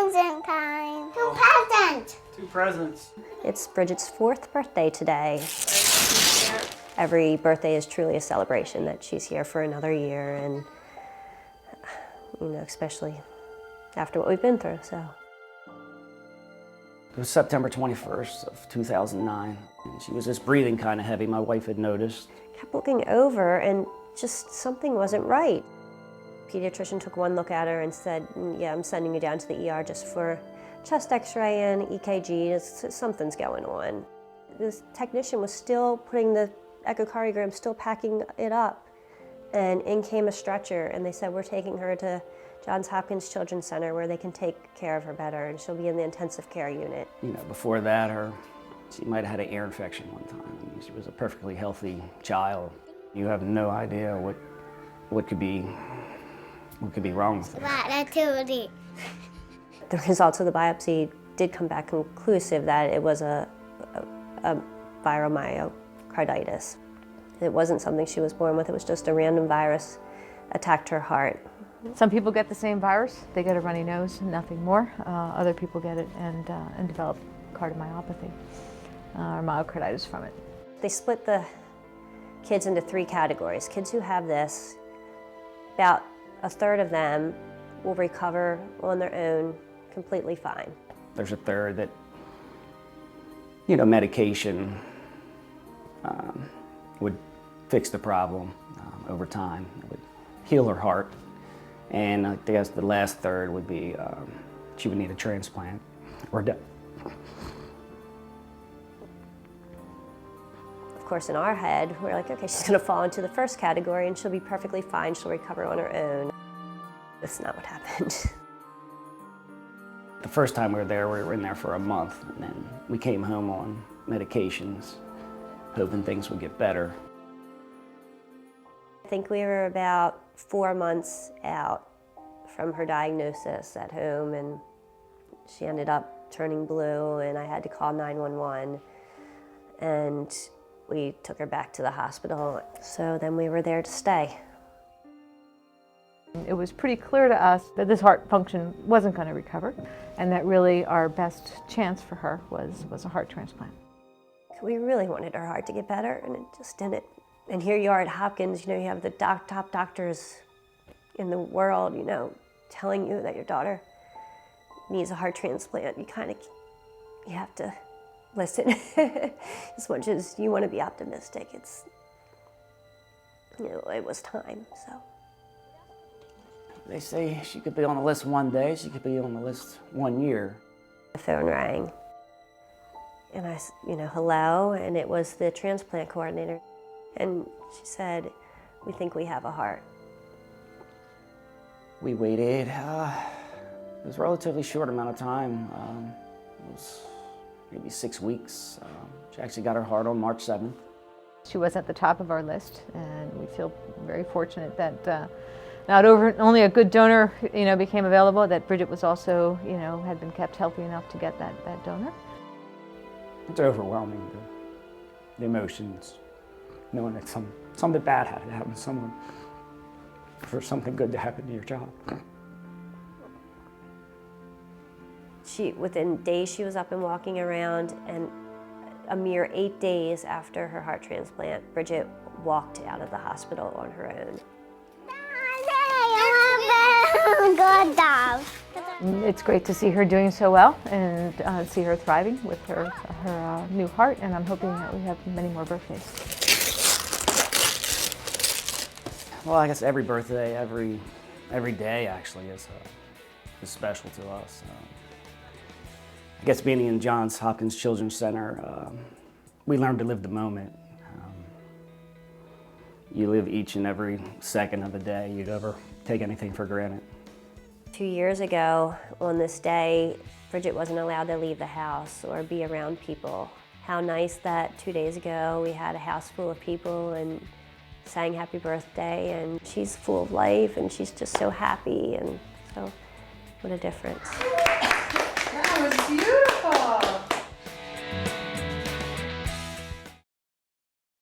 present time. Two presents. It's Bridget's 4th birthday today. Every birthday is truly a celebration that she's here for another year, and especially after what we've been through, so. It was September 21st of 2009. And she was just breathing kind of heavy, my wife had noticed. Kept looking over and just something wasn't right. Pediatrician took one look at her and said, yeah, I'm sending you down to the ER just for chest x-ray and EKG, something's going on. This technician was still putting the echocardiogram, still packing it up, and in came a stretcher, and they said, we're taking her to Johns Hopkins Children's Center where they can take care of her better, and she'll be in the intensive care unit. Before that, she might have had an ear infection one time. She was a perfectly healthy child. You have no idea what could be wrong with her. Activity. The results of the biopsy did come back conclusive that it was a viral myocarditis. It wasn't something she was born with, it was just a random virus attacked her heart. Some people get the same virus, they get a runny nose, nothing more. Other people get it and develop cardiomyopathy or myocarditis from it. They split the kids into 3 categories. Kids who have this, about a third of them will recover on their own completely fine. There's a third that, medication would fix the problem over time. It would heal her heart. And I guess the last third would be she would need a transplant or death. Of course, in our head, we're like, okay, she's going to fall into the first category and she'll be perfectly fine, she'll recover on her own. That's not what happened. The first time we were there, we were in there for a month, and then we came home on medications, hoping things would get better. I think we were about 4 months out from her diagnosis at home, and she ended up turning blue, and I had to call 911, and we took her back to the hospital. So then we were there to stay. It was pretty clear to us that this heart function wasn't going to recover, and that really our best chance for her was a heart transplant. We really wanted her heart to get better, and it just didn't. And here you are at Hopkins, you have the top doctors in the world, telling you that your daughter needs a heart transplant. You have to listen. As much as you want to be optimistic, it was time, so. They say she could be on the list one day, she could be on the list 1 year. The phone rang, and I, hello, and it was the transplant coordinator. And she said, we think we have a heart. We waited, it was a relatively short amount of time. It was maybe 6 weeks. She actually got her heart on March 7th. She was at the top of our list, and we feel very fortunate that not only a good donor, became available, that Bridget was also, had been kept healthy enough to get that donor. It's overwhelming, the emotions, knowing that something bad had to happen to someone for something good to happen to your child. Within days, she was up and walking around, and a mere 8 days after her heart transplant, Bridget walked out of the hospital on her own. Good job. It's great to see her doing so well and see her thriving with her new heart, and I'm hoping that we have many more birthdays. Well, I guess every birthday, every day actually is special to us. I guess being in Johns Hopkins Children's Center, we learned to live the moment. You live each and every second of the day. You never take anything for granted. 2 years ago, on this day, Bridget wasn't allowed to leave the house or be around people. How nice that 2 days ago we had a house full of people and sang happy birthday, and she's full of life and she's just so happy, and so what a difference. That was beautiful.